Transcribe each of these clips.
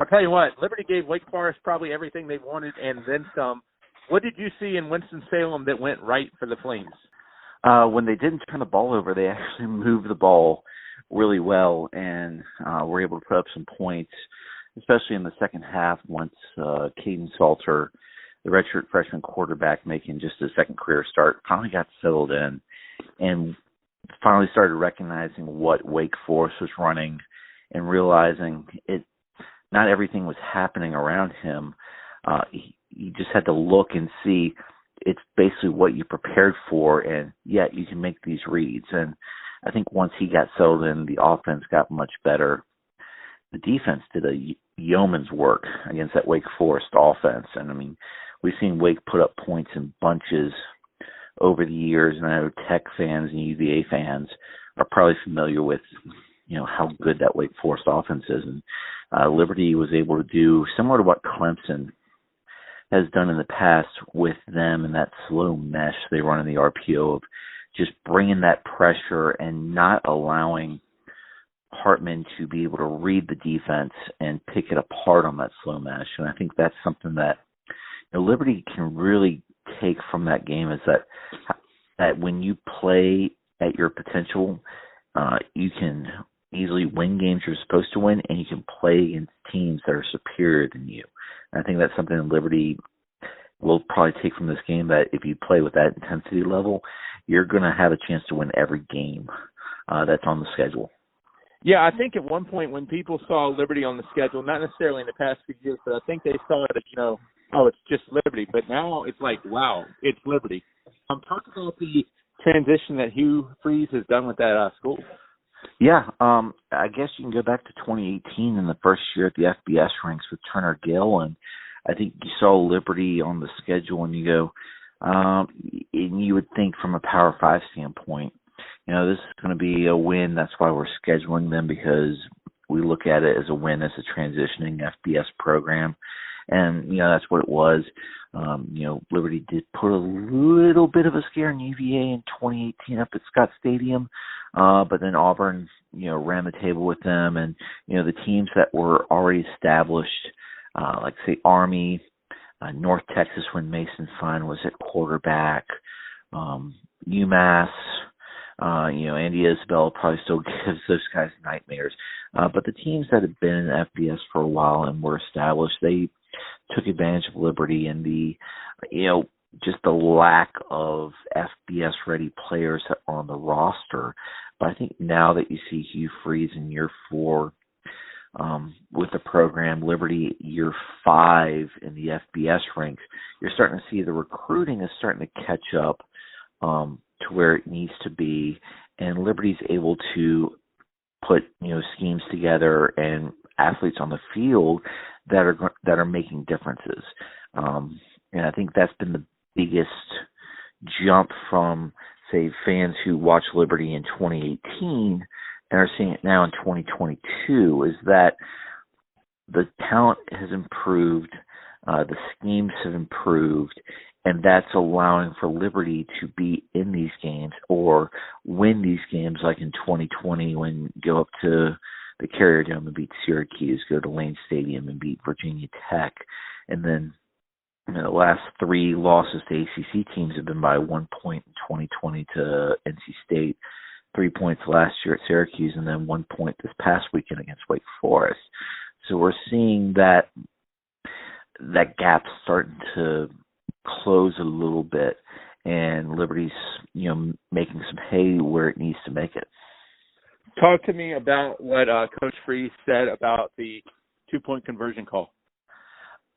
I'll tell you what, Liberty gave Wake Forest probably everything they wanted and then some. What did you see in Winston-Salem that went right for the Flames? When they didn't turn the ball over, they actually moved the ball really well and were able to put up some points, especially in the second half once Caden Salter, the redshirt freshman quarterback making just his second career start, finally got settled in and finally started recognizing what Wake Forest was running and realizing not everything was happening around him. He just had to look and see it's basically what you prepared for, and yet you can make these reads. And I think once he got settled in, the offense got much better. The defense did a yeoman's work against that Wake Forest offense. And, I mean, we've seen Wake put up points in bunches over the years, and I know Tech fans and UVA fans are probably familiar with, how good that Wake Forest offense is. And Liberty was able to do similar to what Clemson has done in the past with them and that slow mesh they run in the RPO of just bringing that pressure and not allowing Hartman to be able to read the defense and pick it apart on that slow mesh. And I think that's something that Liberty can really take from that game, is that when you play at your potential, you can easily win games you're supposed to win, and you can play against teams that are superior than you. And I think that's something that Liberty will probably take from this game, that if you play with that intensity level, you're going to have a chance to win every game that's on the schedule. Yeah, I think at one point when people saw Liberty on the schedule, not necessarily in the past few years, but I think they saw it as, it's just Liberty. But now it's like, wow, it's Liberty. Talk about the transition that Hugh Freeze has done with that school. Yeah, I guess you can go back to 2018 in the first year at the FBS ranks with Turner Gill, and I think you saw Liberty on the schedule, and you go, and you would think from a Power 5 standpoint, this is going to be a win. That's why we're scheduling them, because we look at it as a win as a transitioning FBS program. And, that's what it was. Liberty did put a little bit of a scare in UVA in 2018 up at Scott Stadium. But then Auburn, ran the table with them. And, the teams that were already established, like, say, Army, North Texas when Mason Fine was at quarterback, UMass, Andy Isabel probably still gives those guys nightmares. But the teams that have been in FBS for a while and were established, they took advantage of Liberty and just the lack of FBS-ready players on the roster. But I think now that you see Hugh Freeze in year 4 with the program, Liberty year 5 in the FBS ranks, you're starting to see the recruiting is starting to catch up to where it needs to be, and Liberty's able to put schemes together and athletes on the field that are making differences. And I think that's been the biggest jump from, say, fans who watched Liberty in 2018 and are seeing it now in 2022, is that the talent has improved, the schemes have improved, and that's allowing for Liberty to be in these games or win these games, like in 2020 when you go up to the Carrier Dome and beat Syracuse, go to Lane Stadium and beat Virginia Tech. And then the last 3 losses to ACC teams have been by 1 point in 2020 to NC State, 3 points last year at Syracuse, and then 1 point this past weekend against Wake Forest. So we're seeing that gap starting to close a little bit, and Liberty's making some hay where it needs to make it. Talk to me about what Coach Freeze said about the 2-point conversion call.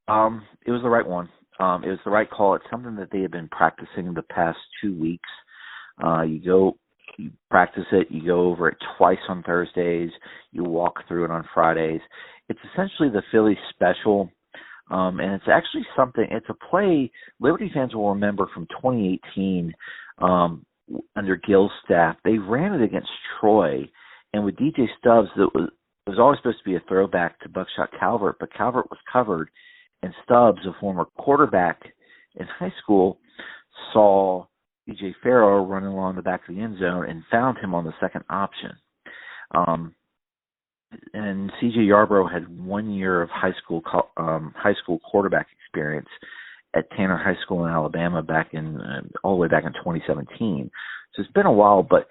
It was the right one. It was the right call. It's something that they have been practicing the past 2 weeks. You practice it, you go over it twice on Thursdays, you walk through it on Fridays. It's essentially the Philly special, and it's actually it's a play Liberty fans will remember from 2018 under Gill's staff. They ran it against Troy, and with DJ Stubbs, it was always supposed to be a throwback to Buckshot Calvert, but Calvert was covered, and Stubbs, a former quarterback in high school, saw DJ Farrow running along the back of the end zone and found him on the second option. and C.J. Yarbrough had 1 year of high school quarterback experience at Tanner High School in Alabama back in all the way back in 2017. So it's been a while, but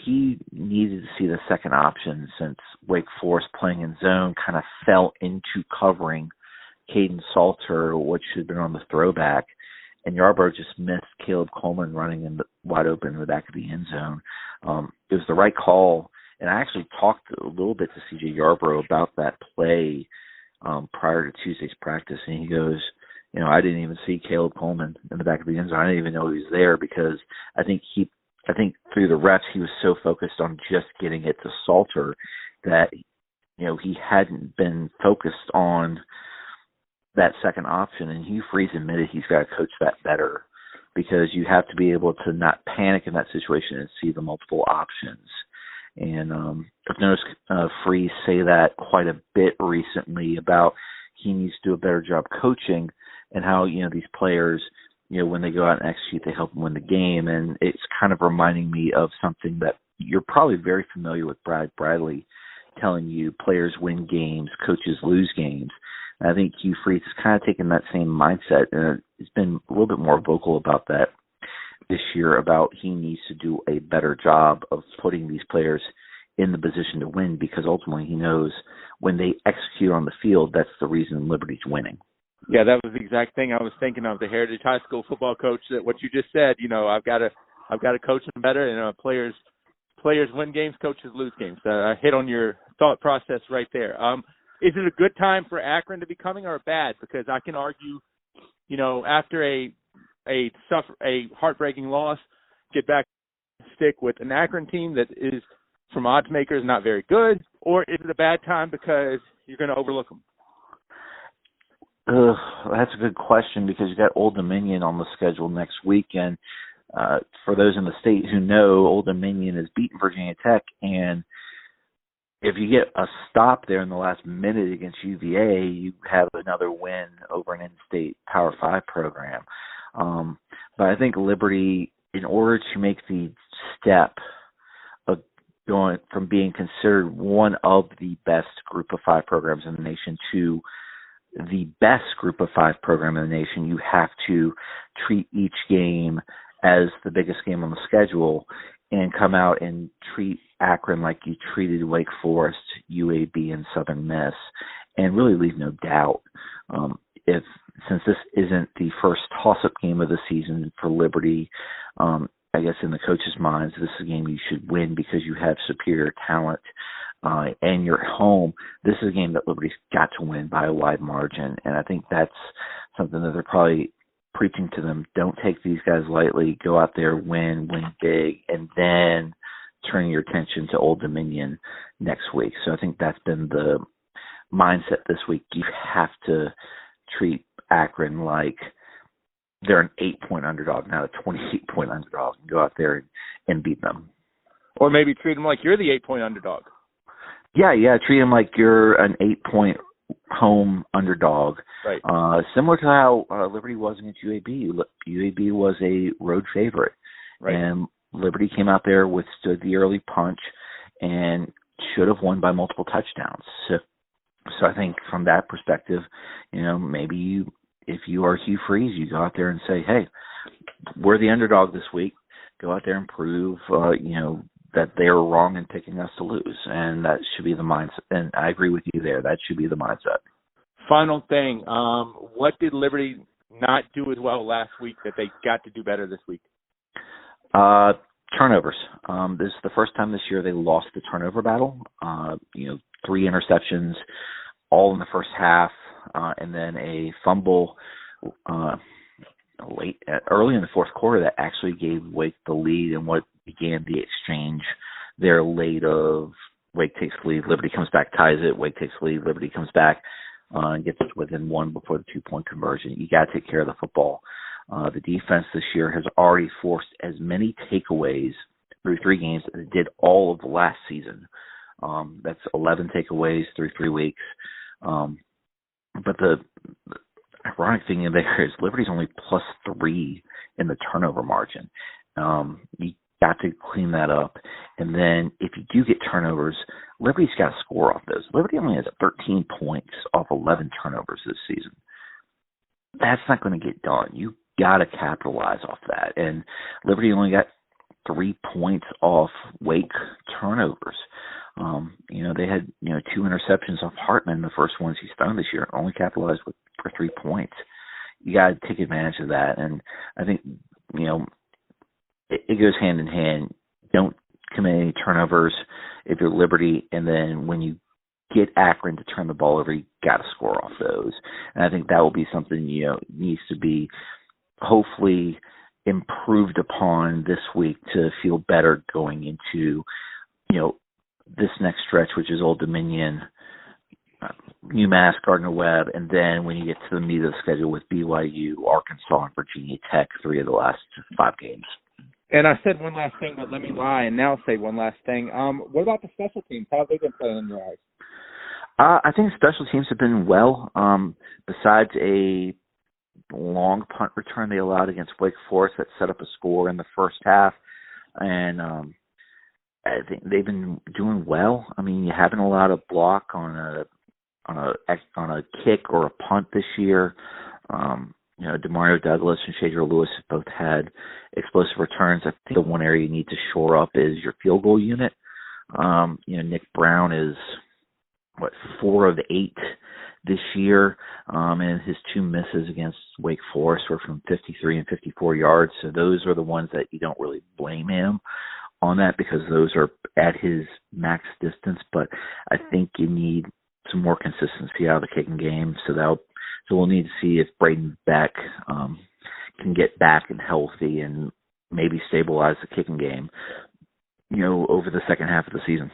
he needed to see the second option since Wake Forest playing in zone kind of fell into covering Caden Salter, which had been on the throwback, and Yarbrough just missed Caleb Coleman running wide open in the back of the end zone. It was the right call, and I actually talked a little bit to C.J. Yarbrough about that play prior to Tuesday's practice, and he goes, I didn't even see Caleb Coleman in the back of the end zone. I didn't even know he was there because I think through the reps he was so focused on just getting it to Salter that he hadn't been focused on that second option. And Hugh Freeze admitted he's got to coach that better because you have to be able to not panic in that situation and see the multiple options. And I've noticed Freeze say that quite a bit recently about he needs to do a better job coaching and how these players, when they go out and execute, they help them win the game. And it's kind of reminding me of something that you're probably very familiar with, Brad Bradley, telling you players win games, coaches lose games. And I think Hugh Freeze has kind of taken that same mindset, and he's been a little bit more vocal about that this year, about he needs to do a better job of putting these players in the position to win, because ultimately he knows when they execute on the field, that's the reason Liberty's winning. Yeah, that was the exact thing I was thinking of. The Heritage High School football coach, that what you just said. I've got to coach them better. And players win games, coaches lose games. I hit on your thought process right there. Is it a good time for Akron to be coming, or bad? Because I can argue, after a heartbreaking loss, get back, stick with an Akron team that is, from odds makers, not very good, or is it a bad time because you're going to overlook them? That's a good question, because you got Old Dominion on the schedule next week, and for those in the state who know, Old Dominion has beaten Virginia Tech, and if you get a stop there in the last minute against UVA, you have another win over an in-state Power 5 program. But I think Liberty, in order to make the step of going from being considered one of the best Group of 5 programs in the nation to the best Group of 5 program in the nation, you have to treat each game as the biggest game on the schedule and come out and treat Akron like you treated Wake Forest, UAB, and Southern Miss, and really leave no doubt. Since this isn't the first toss-up game of the season for Liberty, I guess in the coaches' minds, this is a game you should win because you have superior talent and you're at home. This is a game that Liberty's got to win by a wide margin, and I think that's something that they're probably preaching to them. Don't take these guys lightly. Go out there, win big, and then turn your attention to Old Dominion next week. So I think that's been the mindset this week. You have to treat Akron like they're an 8-point underdog, not a 28-point underdog, and go out there and beat them. Or maybe treat them like you're the 8-point underdog. Yeah, treat them like you're an 8-point home underdog. Right. Similar to how Liberty was against UAB. UAB was a road favorite. Right. And Liberty came out there, withstood the early punch, and should have won by multiple touchdowns. So I think from that perspective, maybe if you are Hugh Freeze, you go out there and say, hey, we're the underdog this week. Go out there and prove, that they were wrong in picking us to lose. And that should be the mindset. And I agree with you there. That should be the mindset. Final thing. What did Liberty not do as well last week that they got to do better this week? Turnovers. This is the first time this year they lost the turnover battle. 3 interceptions, all in the first half, and then a fumble early in the fourth quarter that actually gave Wake the lead, and what began the exchange there late of Wake takes the lead, Liberty comes back, ties it, Wake takes the lead, Liberty comes back, and gets it within 1 before the 2-point conversion. You got to take care of the football. The defense this year has already forced as many takeaways through 3 games as it did all of the last season. That's 11 takeaways through 3 weeks. But the ironic thing in there is Liberty's only +3 in the turnover margin. You got to clean that up. And then if you do get turnovers, Liberty's got to score off those. Liberty only has 13 points off 11 turnovers this season. That's not going to get done. You got to capitalize off that. And Liberty only got 3 points off Wake turnovers. They had, 2 interceptions off Hartman, the first ones he's thrown this year, only capitalized for 3 points. You got to take advantage of that. And I think, it goes hand in hand. Don't commit any turnovers if you're Liberty, and then when you get Akron to turn the ball over, you got to score off those. And I think that will be something, needs to be hopefully improved upon this week to feel better going into, this next stretch, which is Old Dominion, UMass, Gardner-Webb, and then when you get to the meat of the schedule with BYU, Arkansas, and Virginia Tech, 3 of the last 5 games. And I said one last thing, but let me lie and now say one last thing. What about the special teams? How have they been playing in your eyes? I think special teams have been well. Besides a long punt return they allowed against Wake Forest that set up a score in the first half, and I think they've been doing well. I mean, you haven't allowed a block on a kick or a punt this year. DeMario Douglas and Shadrick Lewis have both had explosive returns. I think the one area you need to shore up is your field goal unit. Nick Brown is 4 of 8 this year, and his 2 misses against Wake Forest were from 53 and 54 yards. So those are the ones that you don't really blame him on that, because those are at his max distance. But I think you need some more consistency out of the kicking game. So we'll need to see if Braden Beck can get back and healthy and maybe stabilize the kicking game, over the second half of the season.